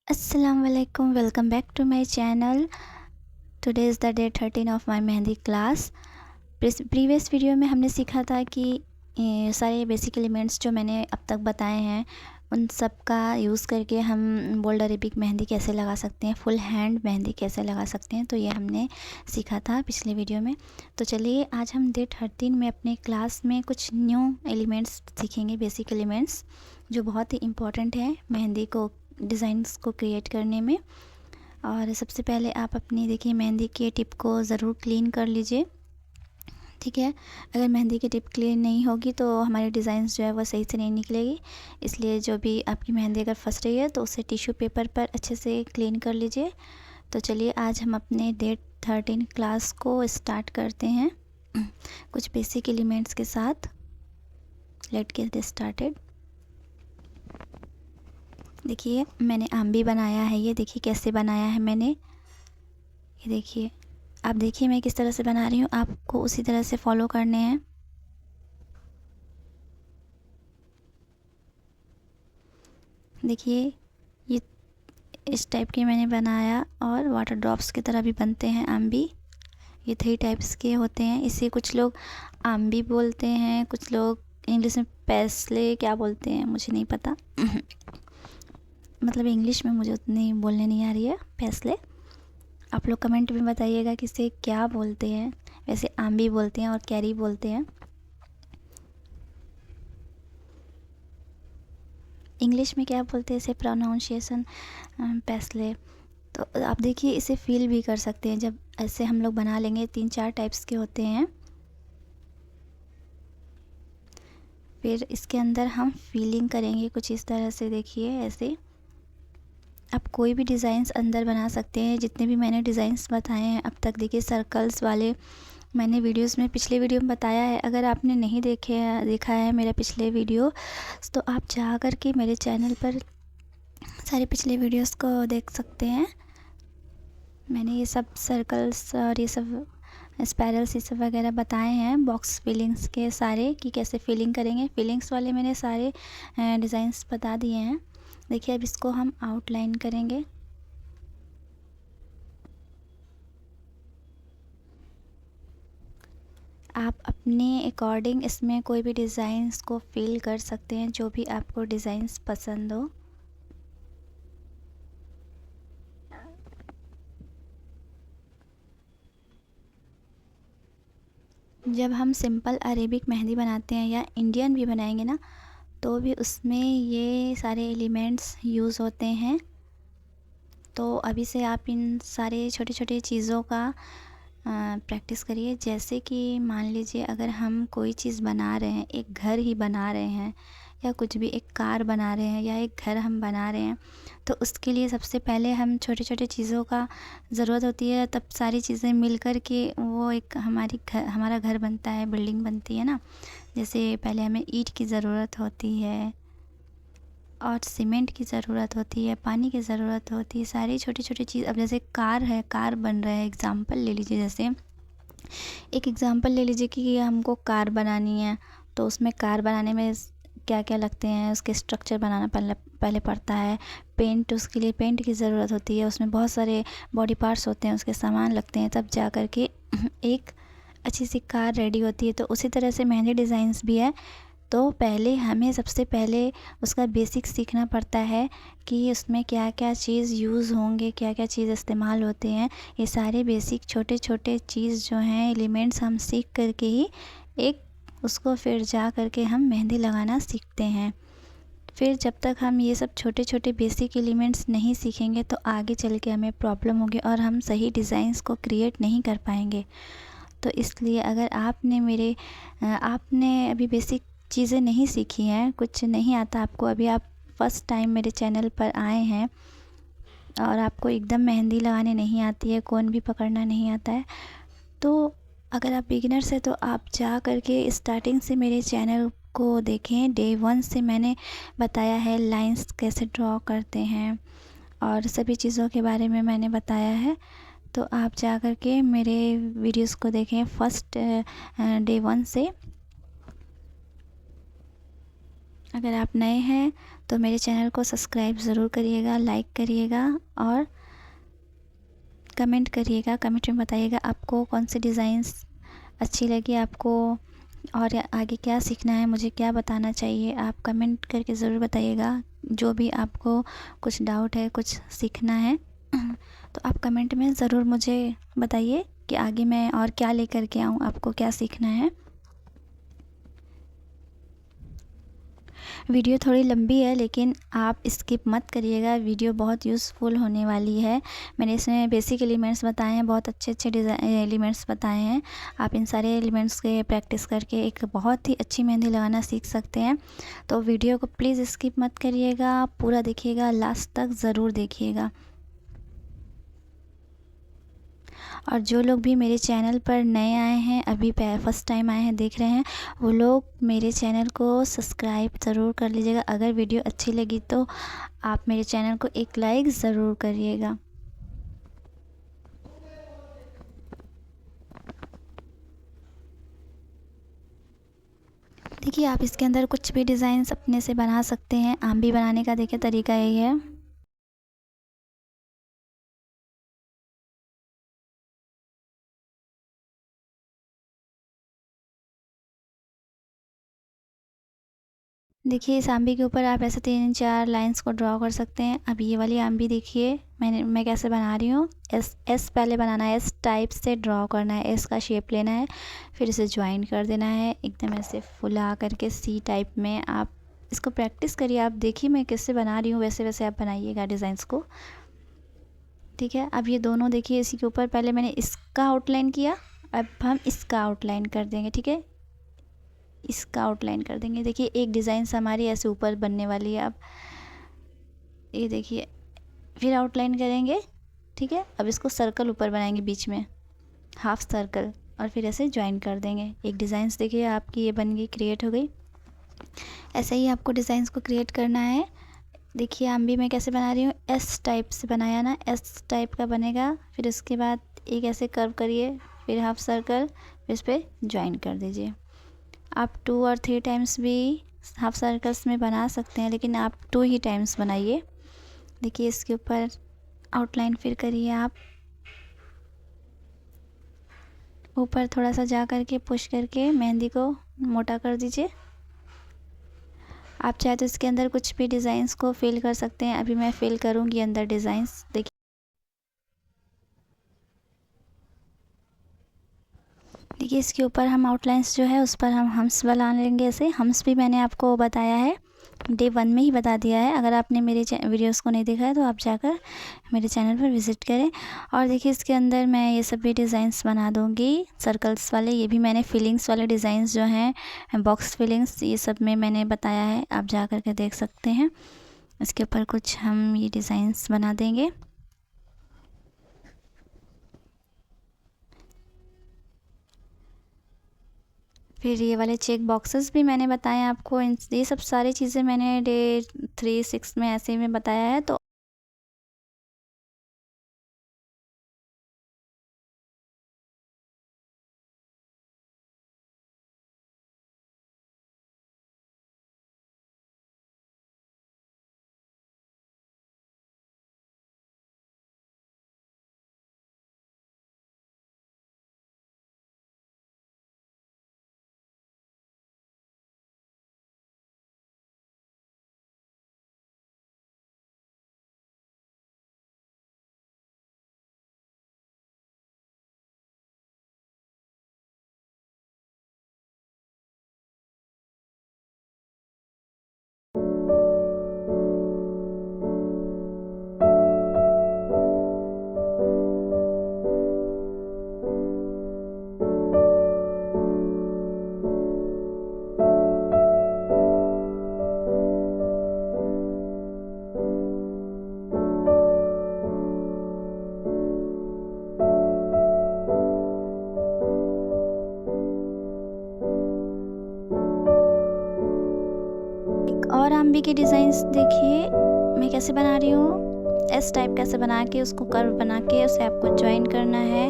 Assalamualaikum, welcome back to my channel. Today is the day 13 of my mehndi class. Previous video में हमने सीखा था कि सारे बेसिक एलिमेंट्स जो मैंने अब तक बताए हैं उन सब का यूज़ करके हम बोल्ड अरेबिक मेहंदी कैसे लगा सकते हैं, फुल हैंड मेहंदी कैसे लगा सकते हैं। तो ये हमने सीखा था पिछले वीडियो में। तो चलिए आज हम डे 13 में अपने क्लास में कुछ न्यू एलिमेंट्स सीखेंगे, बेसिक एलिमेंट्स जो बहुत ही इम्पॉर्टेंट है मेहंदी को डिज़ाइंस को क्रिएट करने में। और सबसे पहले आप अपनी देखिए मेहंदी के टिप को ज़रूर क्लीन कर लीजिए, ठीक है। अगर मेहंदी की टिप क्लीन नहीं होगी तो हमारे डिज़ाइंस जो है वो सही से नहीं निकलेगी। इसलिए जो भी आपकी मेहंदी अगर फंस रही है तो उसे टिश्यू पेपर पर अच्छे से क्लीन कर लीजिए। तो चलिए आज हम अपने डे 13 क्लास को स्टार्ट करते हैं कुछ बेसिक एलिमेंट्स के साथ। Let's get started. देखिए मैंने आम बनाया है, ये देखिए कैसे बनाया है मैंने, ये देखिए। आप देखिए मैं किस तरह से बना रही हूँ, आपको उसी तरह से फॉलो करने हैं। देखिए ये इस टाइप के मैंने बनाया और वाटर ड्रॉप्स की तरह भी बनते हैं आम। ये 3 टाइप्स के होते हैं। इसे कुछ लोग आम बोलते हैं, कुछ लोग इंग्लिश में पैसले क्या बोलते हैं मुझे नहीं पता मतलब इंग्लिश में मुझे उतनी बोलने नहीं आ रही है, पैसले। आप लोग कमेंट में बताइएगा कि इसे क्या बोलते हैं। वैसे आम बोलते हैं और कैरी बोलते हैं इंग्लिश में, क्या बोलते हैं इसे प्रोनाउंसिएशन पैसले। तो आप देखिए इसे फील भी कर सकते हैं जब ऐसे हम लोग बना लेंगे। 3-4 टाइप्स के होते हैं। फिर इसके अंदर हम फीलिंग करेंगे कुछ इस तरह से, देखिए ऐसे। आप कोई भी डिज़ाइंस अंदर बना सकते हैं, जितने भी मैंने डिज़ाइंस बताए हैं अब तक। देखिए सर्कल्स वाले मैंने वीडियोस में पिछले वीडियो में बताया है। अगर आपने नहीं देखा है मेरा पिछले वीडियो तो आप जा कर के मेरे चैनल पर सारे पिछले वीडियोस को देख सकते हैं। मैंने ये सब सर्कल्स और ये सब स्पायरल्स ये सब वगैरह बताए हैं, बॉक्स फीलिंग्स के सारे, कि कैसे फीलिंग करेंगे। फीलिंग्स वाले मैंने सारे डिज़ाइंस बता दिए हैं। देखिए अब इसको हम आउटलाइन करेंगे। आप अपने अकॉर्डिंग इसमें कोई भी डिज़ाइंस को फिल कर सकते हैं, जो भी आपको डिज़ाइंस पसंद हो। जब हम सिंपल अरेबिक मेहंदी बनाते हैं या इंडियन भी बनाएंगे ना, तो भी उसमें ये सारे एलिमेंट्स यूज़ होते हैं। तो अभी से आप इन सारे छोटे छोटे चीज़ों का प्रैक्टिस करिए। जैसे कि मान लीजिए अगर हम कोई चीज़ बना रहे हैं, एक घर ही बना रहे हैं या कुछ भी, एक कार बना रहे हैं या एक घर हम बना रहे हैं, तो उसके लिए सबसे पहले हम छोटे छोटे चीज़ों का ज़रूरत होती है। तब सारी चीज़ें मिल कर के वो एक हमारा घर बनता है, बिल्डिंग बनती है ना। जैसे पहले हमें ईंट की ज़रूरत होती है और सीमेंट की ज़रूरत होती है, पानी की ज़रूरत होती है, सारी छोटी छोटी चीज़। अब जैसे कार है, कार बन रहा है, एग्ज़ाम्पल ले लीजिए। जैसे एक एग्ज़ाम्पल ले लीजिए कि हमको कार बनानी है, तो उसमें कार बनाने में क्या क्या लगते हैं, उसके स्ट्रक्चर बनाना पहले पड़ता है। पेंट, उसके लिए पेंट की ज़रूरत होती है, उसमें बहुत सारे बॉडी पार्ट्स होते हैं, उसके सामान लगते हैं, तब जा कर के एक अच्छी सी कार रेडी होती है। तो उसी तरह से मेहंदी डिज़ाइंस भी है। तो पहले हमें सबसे पहले उसका बेसिक सीखना पड़ता है कि उसमें क्या क्या चीज़ यूज़ होंगे, क्या क्या चीज़ इस्तेमाल होते हैं। ये सारे बेसिक छोटे छोटे चीज़ जो हैं, एलिमेंट्स, हम सीख करके ही एक उसको फिर जा कर के हम मेहंदी लगाना सीखते हैं। फिर जब तक हम ये सब छोटे छोटे बेसिक एलिमेंट्स नहीं सीखेंगे तो आगे चल के हमें प्रॉब्लम होगी और हम सही डिज़ाइंस को क्रिएट नहीं कर पाएंगे। तो इसलिए अगर आपने अभी बेसिक चीज़ें नहीं सीखी हैं, कुछ नहीं आता आपको, अभी आप फर्स्ट टाइम मेरे चैनल पर आए हैं और आपको एकदम मेहंदी लगाने नहीं आती है, कोन भी पकड़ना नहीं आता है, तो अगर आप बिगिनर्स हैं तो आप जा कर के स्टार्टिंग से मेरे चैनल को देखें। डे 1 से मैंने बताया है लाइंस कैसे ड्रॉ करते हैं और सभी चीज़ों के बारे में मैंने बताया है। तो आप जा कर के मेरे वीडियोस को देखें फर्स्ट डे 1 से। अगर आप नए हैं तो मेरे चैनल को सब्सक्राइब ज़रूर करिएगा, लाइक करिएगा और कमेंट करिएगा। कमेंट में बताइएगा आपको कौन सी डिज़ाइंस अच्छी लगी आपको और आगे क्या सीखना है, मुझे क्या बताना चाहिए, आप कमेंट करके ज़रूर बताइएगा। जो भी आपको कुछ डाउट है, कुछ सीखना है तो आप कमेंट में ज़रूर मुझे बताइए कि आगे मैं और क्या लेकर के आऊँ, आपको क्या सीखना है। वीडियो थोड़ी लंबी है लेकिन आप स्किप मत करिएगा, वीडियो बहुत यूज़फुल होने वाली है। मैंने इसमें बेसिक एलिमेंट्स बताए हैं, बहुत अच्छे अच्छे डिज़ाइन एलिमेंट्स बताए हैं। आप इन सारे एलिमेंट्स के प्रैक्टिस करके एक बहुत ही अच्छी मेहंदी लगाना सीख सकते हैं। तो वीडियो को प्लीज़ स्किप मत करिएगा, पूरा देखिएगा, लास्ट तक ज़रूर देखिएगा। और जो लोग भी मेरे चैनल पर नए आए हैं, अभी फर्स्ट टाइम आए हैं, देख रहे हैं, वो लोग मेरे चैनल को सब्सक्राइब ज़रूर कर लीजिएगा। अगर वीडियो अच्छी लगी तो आप मेरे चैनल को एक लाइक ज़रूर करिएगा। देखिए आप इसके अंदर कुछ भी डिज़ाइंस अपने से बना सकते हैं। आम भी बनाने का देखिए तरीका यही है। देखिए इस आंबी के ऊपर आप ऐसे 3-4 लाइंस को ड्रॉ कर सकते हैं। अब ये वाली आंबी देखिए मैं कैसे बना रही हूँ। एस पहले बनाना है, एस टाइप से ड्रॉ करना है, एस का शेप लेना है, फिर इसे ज्वाइन कर देना है एकदम ऐसे फुला करके सी टाइप में। आप इसको प्रैक्टिस करिए, आप देखिए मैं कैसे बना रही हूँ, वैसे वैसे आप बनाइएगा डिज़ाइंस को, ठीक है। अब ये दोनों देखिए, इसी के ऊपर पहले मैंने इसका आउटलाइन किया, अब हम इसका आउटलाइन कर देंगे, ठीक है। इसका आउटलाइन कर देंगे। देखिए एक डिज़ाइन हमारी ऐसे ऊपर बनने वाली है। अब ये देखिए फिर आउटलाइन करेंगे, ठीक है। अब इसको सर्कल ऊपर बनाएंगे बीच में, हाफ सर्कल, और फिर ऐसे ज्वाइन कर देंगे। एक डिज़ाइंस देखिए आपकी ये बन गई, क्रिएट हो गई। ऐसे ही आपको डिज़ाइंस को क्रिएट करना है। देखिए आम भी मैं कैसे बना रही हूँ, एस टाइप से बनाया ना, एस टाइप का बनेगा। फिर उसके बाद एक ऐसे कर्व करिए, फिर हाफ सर्कल, फिर इस पर ज्वाइन कर दीजिए। आप 2 और 3 टाइम्स भी हाफ सर्कल्स में बना सकते हैं, लेकिन आप 2 ही टाइम्स बनाइए। देखिए इसके ऊपर आउटलाइन फिर करिए, आप ऊपर थोड़ा सा जा करके पुश करके मेहंदी को मोटा कर दीजिए। आप चाहे तो इसके अंदर कुछ भी डिज़ाइंस को फिल कर सकते हैं। अभी मैं फिल करूँगी अंदर डिज़ाइंस। देखिए इसके ऊपर हम आउटलाइंस जो है उस पर हम हम्स बना लेंगे। ऐसे हम्स भी मैंने आपको बताया है, डे 1 में ही बता दिया है। अगर आपने मेरे वीडियोस को नहीं देखा है तो आप जाकर मेरे चैनल पर विज़िट करें। और देखिए इसके अंदर मैं ये सब भी डिज़ाइंस बना दूँगी सर्कल्स वाले। ये भी मैंने फिलिंग्स वाले डिज़ाइंस जो हैं, बॉक्स फिलिंग्स, ये सब में मैंने बताया है, आप जा कर के देख सकते हैं। इसके ऊपर कुछ हम ये डिज़ाइंस बना देंगे। फिर ये वाले चेक बॉक्सेस भी मैंने बताए आपको। ये सब सारी चीज़ें मैंने डे 3-6 में ऐसे में बताया है। तो और आंबी के डिज़ाइंस देखिए मैं कैसे बना रही हूँ। एस टाइप कैसे बना के उसको कर्व बना के उसे आपको ज्वाइन करना है।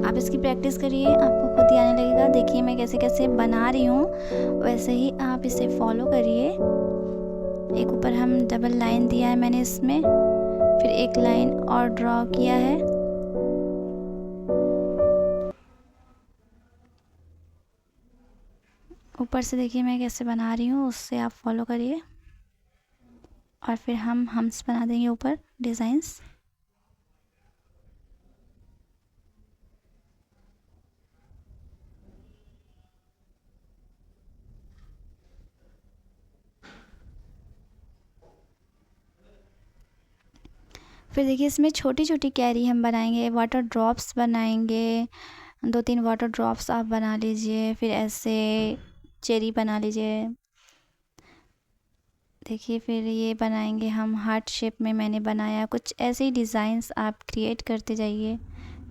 आप इसकी प्रैक्टिस करिए, आपको खुद ही आने लगेगा। देखिए मैं कैसे कैसे बना रही हूँ, वैसे ही आप इसे फॉलो करिए। एक ऊपर हम डबल लाइन दिया है मैंने इसमें, फिर एक लाइन और ड्रॉ किया है। ऊपर से देखिए मैं कैसे बना रही हूँ, उससे आप फॉलो करिए। और फिर हम हम्स बना देंगे ऊपर डिज़ाइंस। फिर देखिए इसमें छोटी छोटी कैरी हम बनाएंगे, वाटर ड्रॉप्स बनाएंगे। 2-3 वाटर ड्रॉप्स आप बना लीजिए, फिर ऐसे चेरी बना लीजिए। देखिए फिर ये बनाएंगे हम हार्ट शेप में, मैंने बनाया कुछ ऐसे ही डिज़ाइंस आप क्रिएट करते जाइए।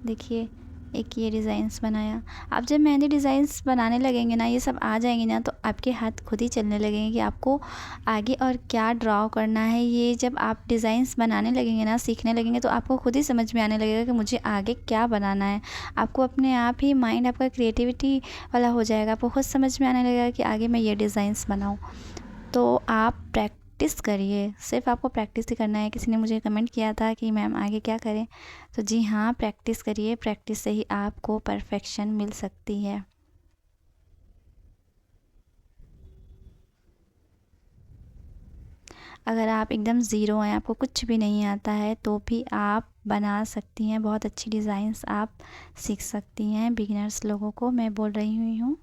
देखिए एक ये डिज़ाइंस बनाया। आप जब मेहंदी डिज़ाइंस बनाने लगेंगे ना, ये सब आ जाएंगे ना, तो आपके हाथ खुद ही चलने लगेंगे कि आपको आगे और क्या ड्रॉ करना है। ये जब आप डिज़ाइंस बनाने लगेंगे ना, सीखने लगेंगे, तो आपको खुद ही समझ में आने लगेगा कि मुझे आगे क्या बनाना है। आपको अपने आप ही माइंड आपका क्रिएटिविटी वाला हो जाएगा, आपको खुद समझ में आने लगेगा कि आगे मैं ये डिज़ाइंस बनाऊँ। तो आप प्रैक्टिस करिए, सिर्फ आपको प्रैक्टिस ही करना है। किसी ने मुझे कमेंट किया था कि मैम आगे क्या करें, तो जी हाँ, प्रैक्टिस करिए। प्रैक्टिस से ही आपको परफेक्शन मिल सकती है। अगर आप एकदम ज़ीरो हैं, आपको कुछ भी नहीं आता है, तो भी आप बना सकती हैं। बहुत अच्छी डिज़ाइंस आप सीख सकती हैं। बिगिनर्स लोगों को मैं बोल रही हुई हूँ।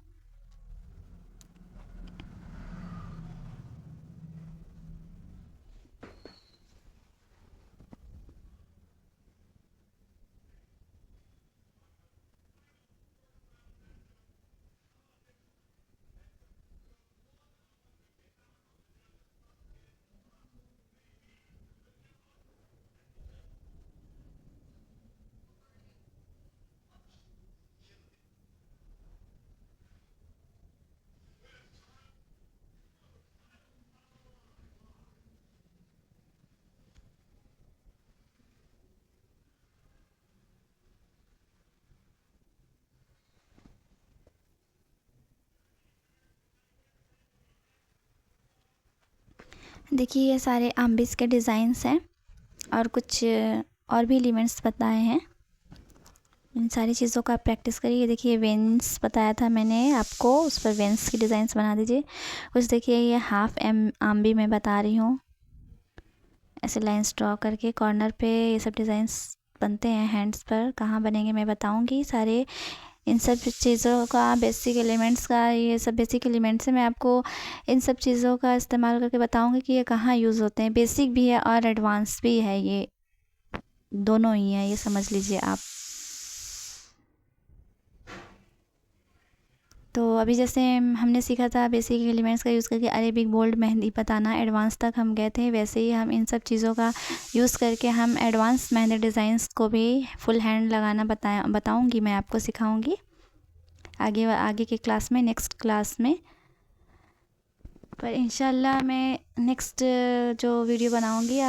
देखिए ये सारे आम्बिस के डिज़ाइंस हैं, और कुछ और भी एलिमेंट्स बताए हैं। इन सारी चीज़ों का आप प्रैक्टिस करिए। देखिए वेन्स बताया था मैंने आपको, उस पर वेन्स की डिज़ाइंस बना दीजिए। कुछ देखिए ये हाफ एम आम भी मैं बता रही हूँ, ऐसे लाइंस ड्रॉ करके कॉर्नर पे ये सब डिज़ाइंस बनते हैं। हैंड्स पर कहाँ बनेंगे मैं बताऊँगी सारे। इन सब चीज़ों का बेसिक एलिमेंट्स का, ये सब बेसिक एलिमेंट्स है, मैं आपको इन सब चीज़ों का इस्तेमाल करके बताऊँगी कि ये कहाँ यूज़ होते हैं। बेसिक भी है और एडवांस भी है, ये दोनों ही है, ये समझ लीजिए आप। तो अभी जैसे हमने सीखा था बेसिक एलिमेंट्स का यूज़ करके अरेबिक बोल्ड मेहंदी बताना, एडवांस तक हम गए थे, वैसे ही हम इन सब चीज़ों का यूज़ करके हम एडवांस मेहंदी डिज़ाइंस को भी फुल हैंड लगाना बताऊंगी, मैं आपको सिखाऊंगी आगे आगे के क्लास में, नेक्स्ट क्लास में। पर इंशाल्लाह मैं नेक्स्ट जो वीडियो बनाऊंगी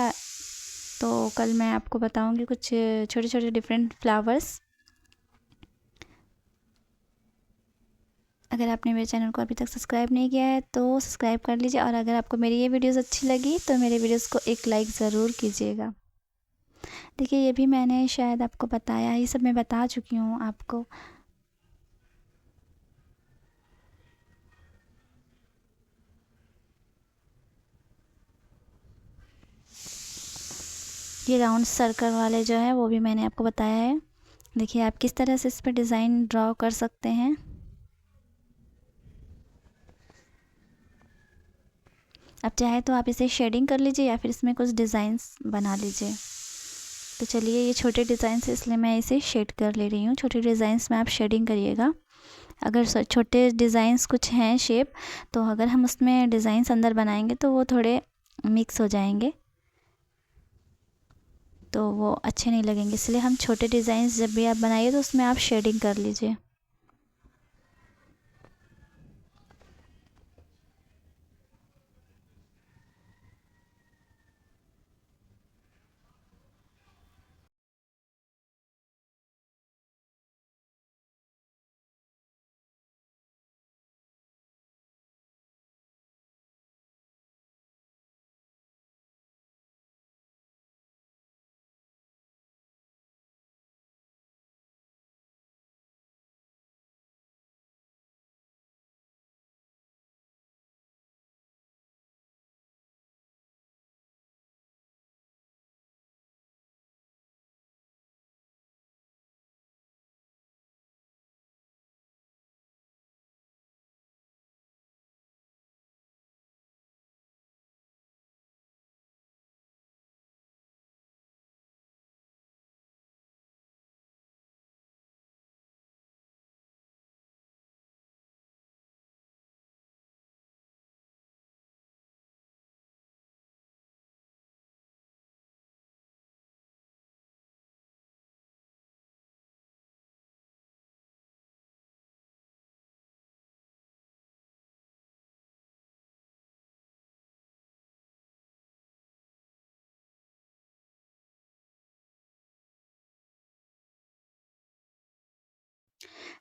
तो कल मैं आपको बताऊंगी कुछ छोटे छोटे डिफरेंट फ्लावर्स। अगर आपने मेरे चैनल को अभी तक सब्सक्राइब नहीं किया है तो सब्सक्राइब कर लीजिए, और अगर आपको मेरी ये वीडियोस अच्छी लगी तो मेरे वीडियोस को एक लाइक ज़रूर कीजिएगा। देखिए ये भी मैंने शायद आपको बताया, ये सब मैं बता चुकी हूँ आपको। ये राउंड सर्कल वाले जो है वो भी मैंने आपको बताया है। देखिए आप किस तरह से इस पर डिज़ाइन ड्रॉ कर सकते हैं। अब चाहे तो आप इसे शेडिंग कर लीजिए या फिर इसमें कुछ डिज़ाइंस बना लीजिए। तो चलिए ये छोटे डिज़ाइंस है इसलिए मैं इसे शेड कर ले रही हूँ। छोटे डिज़ाइंस में आप शेडिंग करिएगा। अगर छोटे डिज़ाइंस कुछ हैं शेप, तो अगर हम उसमें डिज़ाइंस अंदर बनाएंगे तो वो थोड़े मिक्स हो जाएंगे, तो वो अच्छे नहीं लगेंगे। इसलिए हम छोटे डिज़ाइंस जब भी आप बनाइए तो उसमें आप शेडिंग कर लीजिए।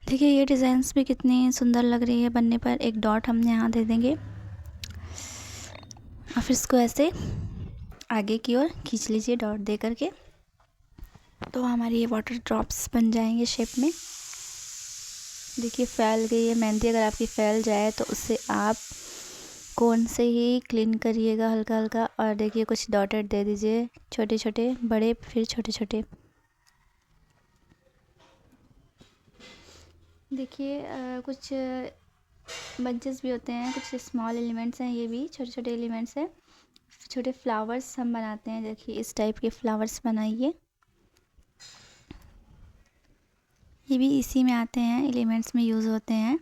देखिए ये डिज़ाइंस भी कितनी सुंदर लग रही है बनने पर। एक डॉट हम यहाँ दे देंगे और फिर इसको ऐसे आगे की ओर खींच लीजिए डॉट दे करके, तो हमारी ये वाटर ड्रॉप्स बन जाएंगे शेप में। देखिए फैल गई है मेहंदी। अगर आपकी फैल जाए तो उससे आप कोन से ही क्लीन करिएगा हल्का हल्का। और देखिए कुछ डॉटेड दे दीजिए, छोटे छोटे, बड़े फिर छोटे छोटे। देखिए कुछ बंचेस भी होते हैं, कुछ स्मॉल एलिमेंट्स हैं, ये भी छोटे छोटे एलिमेंट्स हैं। छोटे फ्लावर्स हम बनाते हैं, देखिए इस टाइप के फ्लावर्स बनाइए। ये भी इसी में आते हैं, एलिमेंट्स में यूज़ होते हैं।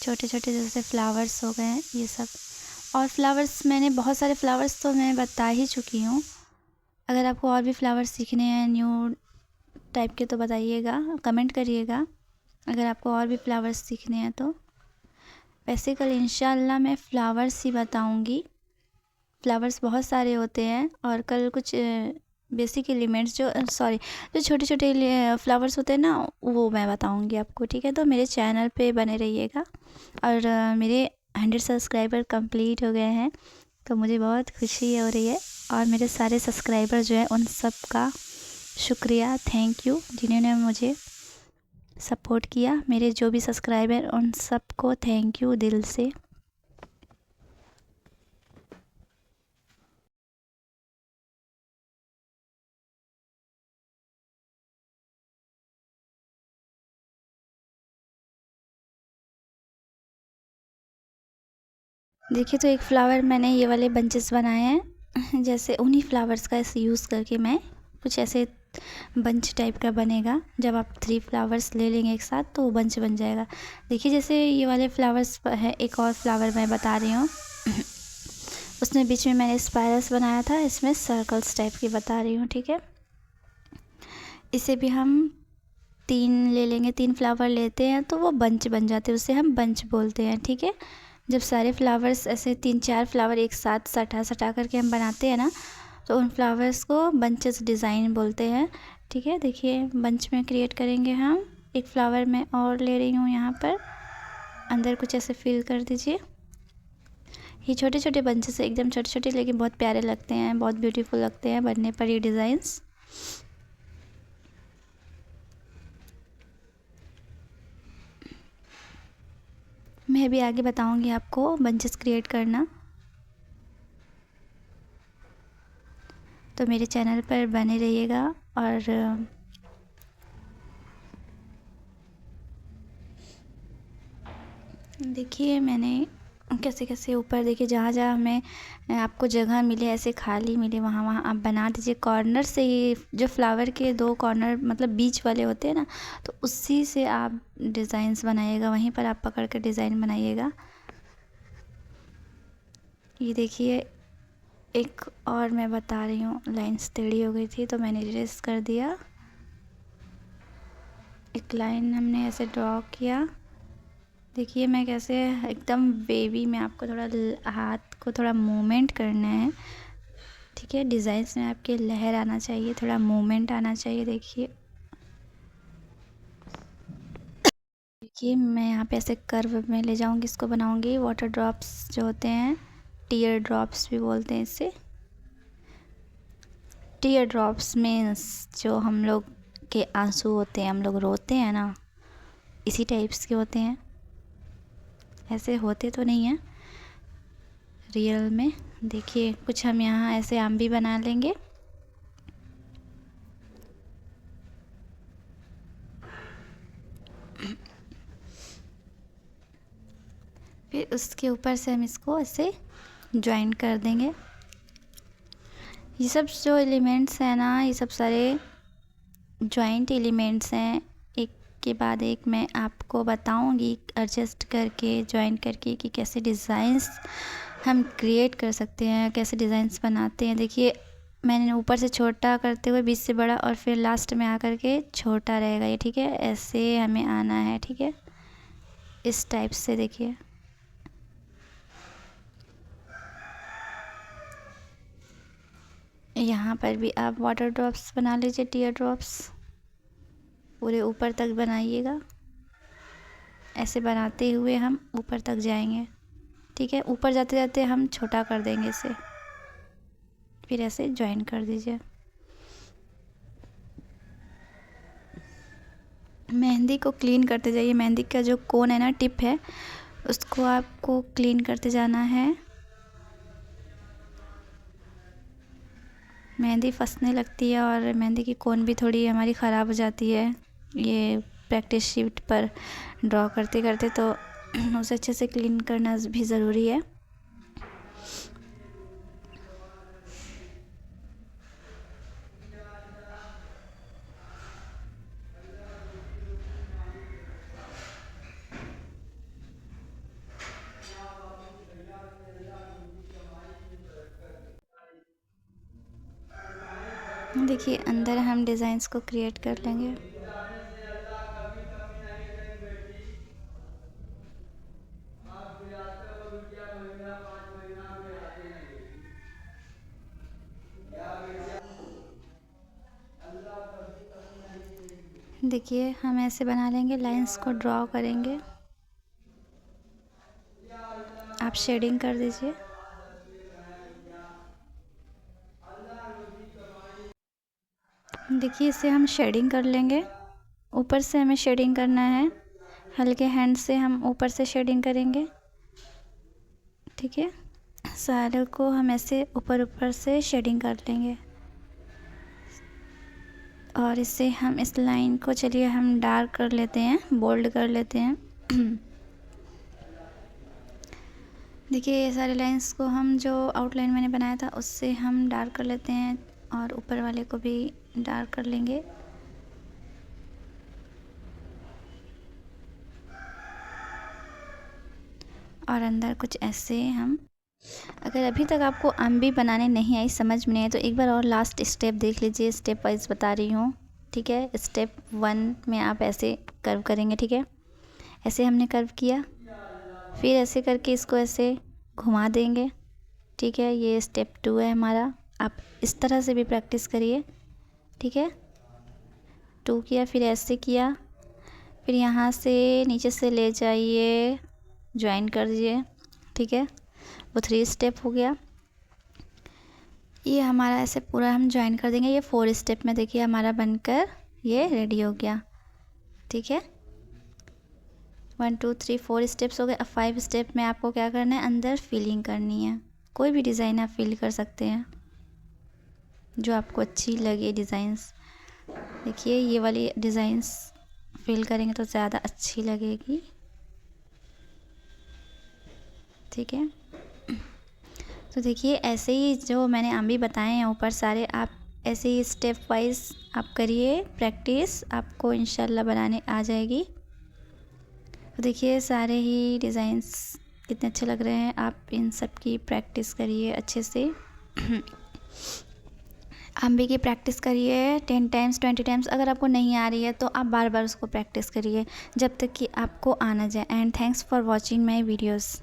छोटे छोटे जैसे फ्लावर्स हो गए ये सब। और फ्लावर्स मैंने बहुत सारे फ्लावर्स तो मैं बता ही चुकी हूँ। अगर आपको और भी फ्लावर्स सीखने हैं न्यू टाइप के तो बताइएगा, कमेंट करिएगा अगर आपको और भी फ्लावर्स सीखने हैं तो। वैसे कल इंशाल्लाह मैं फ़्लावर्स ही बताऊंगी। फ्लावर्स बहुत सारे होते हैं और कल कुछ बेसिक एलिमेंट्स जो छोटे छोटे फ्लावर्स होते हैं ना वो मैं बताऊंगी आपको, ठीक है। तो मेरे चैनल पे बने रहिएगा। और मेरे 100 सब्सक्राइबर कंप्लीट हो गए हैं, तो मुझे बहुत खुशी हो रही है। और मेरे सारे सब्सक्राइबर जो हैं उन सब का शुक्रिया, थैंक यू, जिन्होंने मुझे सपोर्ट किया। मेरे जो भी सब्सक्राइबर उन सबको थैंक यू दिल से। देखिए तो एक फ़्लावर मैंने ये वाले बंचेस बनाए हैं, जैसे उन्हीं फ्लावर्स का ऐसे यूज़ करके मैं कुछ ऐसे बंच टाइप का बनेगा। जब आप 3 फ्लावर्स ले लेंगे एक साथ तो वो बंच बन जाएगा। देखिए जैसे ये वाले फ्लावर्स है, एक और फ्लावर मैं बता रही हूँ। उसमें बीच में मैंने स्पाइरल्स बनाया था, इसमें सर्कल्स टाइप की बता रही हूँ, ठीक है। इसे भी हम 3 ले लेंगे, 3 फ्लावर लेते हैं तो वो बंच बन जाते हैं, उसे हम बंच बोलते हैं, ठीक है। जब सारे फ्लावर्स ऐसे 3-4 फ्लावर एक साथ सटा सटा करके हम बनाते हैं ना, तो उन फ्लावर्स को बंचेस डिज़ाइन बोलते हैं, ठीक है। देखिए बंच में क्रिएट करेंगे हम। एक फ्लावर मैं और ले रही हूँ यहाँ पर, अंदर कुछ ऐसे फिल कर दीजिए। ये छोटे छोटे बंचेस एकदम छोटे छोटे लेकिन बहुत प्यारे लगते हैं, बहुत ब्यूटीफुल लगते हैं बनने पर ये डिज़ाइंस। मैं भी आगे बताऊंगी आपको बंचेस क्रिएट करना, तो मेरे चैनल पर बने रहिएगा। और देखिए मैंने कैसे कैसे ऊपर, देखिए जहाँ जहाँ हमें आपको जगह मिले ऐसे खाली मिले वहाँ वहाँ आप बना दीजिए। कॉर्नर से ही जो फ्लावर के 2 कॉर्नर मतलब बीच वाले होते हैं ना, तो उसी से आप डिज़ाइंस बनाइएगा, वहीं पर आप पकड़ कर डिज़ाइन बनाइएगा। ये देखिए एक और मैं बता रही हूँ, लाइन्स टेढ़ी हो गई थी तो मैंने इरेज कर दिया। एक लाइन हमने ऐसे ड्रॉ किया। देखिए मैं कैसे एकदम बेबी में आपको थोड़ा हाथ को थोड़ा मूवमेंट करना है, ठीक है। डिज़ाइंस में आपके लहर आना चाहिए, थोड़ा मूवमेंट आना चाहिए। देखिए मैं यहाँ पे ऐसे कर्व में ले जाऊँगी, इसको बनाऊँगी। वाटर ड्रॉप्स जो होते हैं, टीयर ड्रॉप्स भी बोलते हैं इसे। टीयर ड्रॉप्स मीन्स जो हम लोग के आंसू होते हैं, हम लोग रोते हैं ना, इसी टाइप्स के होते हैं। ऐसे होते तो नहीं हैं रियल में। देखिए कुछ हम यहाँ ऐसे आम भी बना लेंगे। फिर उसके ऊपर से हम इसको ऐसे ज्वाइन कर देंगे। ये सब जो एलिमेंट्स हैं ना, ये सब सारे जॉइंट एलिमेंट्स हैं, एक के बाद एक मैं आपको बताऊंगी एडजस्ट करके, ज्वाइन करके कि कैसे डिज़ाइंस हम क्रिएट कर सकते हैं, कैसे डिज़ाइंस बनाते हैं। देखिए मैंने ऊपर से छोटा करते हुए बीच से बड़ा और फिर लास्ट में आकर के छोटा रहेगा ये, ठीक है। ऐसे हमें आना है, ठीक है, इस टाइप से। देखिए यहाँ पर भी आप वाटर ड्रॉप्स बना लीजिए, टीयर ड्रॉप्स। पूरे ऊपर तक बनाइएगा। ऐसे बनाते हुए हम ऊपर तक जाएंगे, ठीक है। ऊपर जाते जाते हम छोटा कर देंगे इसे, फिर ऐसे ज्वाइन कर दीजिए। मेहंदी को क्लीन करते जाइए। मेहंदी का जो कोन है ना, टिप है, उसको आपको क्लीन करते जाना है। मेहंदी फंसने लगती है और मेहंदी की कोन भी थोड़ी हमारी ख़राब हो जाती है ये प्रैक्टिस शीट पर ड्रॉ करते करते, तो उसे अच्छे से क्लीन करना भी ज़रूरी है। देखिए अंदर हम डिज़ाइंस को क्रिएट कर लेंगे। देखिए हम ऐसे बना लेंगे, लाइंस को ड्रॉ करेंगे। आप शेडिंग कर दीजिए। देखिए इसे हम शेडिंग कर लेंगे। ऊपर से हमें शेडिंग करना है, हल्के हैंड से हम ऊपर से शेडिंग करेंगे, ठीक है। सारे को हम ऐसे ऊपर ऊपर से शेडिंग कर लेंगे। और इससे हम इस लाइन को, चलिए हम डार्क कर लेते हैं, बोल्ड कर लेते हैं। देखिए ये सारे लाइंस को हम जो आउटलाइन मैंने बनाया था उससे हम डार्क कर लेते हैं, और ऊपर वाले को भी डार्क कर लेंगे। और अंदर कुछ ऐसे हम, अगर अभी तक आपको अम्बी बनाने नहीं आई, समझ में नहीं है, तो एक बार और लास्ट स्टेप देख लीजिए। स्टेप वाइज बता रही हूँ, ठीक है। स्टेप 1 में आप ऐसे कर्व करेंगे, ठीक है। ऐसे हमने कर्व किया, फिर ऐसे करके इसको ऐसे घुमा देंगे, ठीक है। ये स्टेप 2 है हमारा। आप इस तरह से भी प्रैक्टिस करिए, ठीक है। 2 किया, फिर ऐसे किया, फिर यहाँ से नीचे से ले जाइए, ज्वाइन कर दीजिए, ठीक है। वो 3 स्टेप हो गया। ये हमारा ऐसे पूरा हम ज्वाइन कर देंगे। ये 4 स्टेप में देखिए हमारा बनकर ये रेडी हो गया, ठीक है। 1 2 3 4 स्टेप्स हो गए। अब 5 स्टेप में आपको क्या करना है, अंदर फिलिंग करनी है। कोई भी डिज़ाइन आप फिल कर सकते हैं जो आपको अच्छी लगे डिज़ाइंस। देखिए ये वाली डिज़ाइंस फिल करेंगे तो ज़्यादा अच्छी लगेगी, ठीक है। तो देखिए ऐसे ही जो मैंने अम्बी बताए हैं ऊपर सारे, आप ऐसे ही स्टेप वाइज आप करिए प्रैक्टिस, आपको इंशाल्लाह बनाने आ जाएगी। तो देखिए सारे ही डिज़ाइंस कितने अच्छे लग रहे हैं। आप इन सब की प्रैक्टिस करिए अच्छे से। अम्बी की प्रैक्टिस करिए 10 टाइम्स 20 टाइम्स। अगर आपको नहीं आ रही है तो आप बार बार उसको प्रैक्टिस करिए जब तक कि आपको आना जाए। And thanks for watching my videos.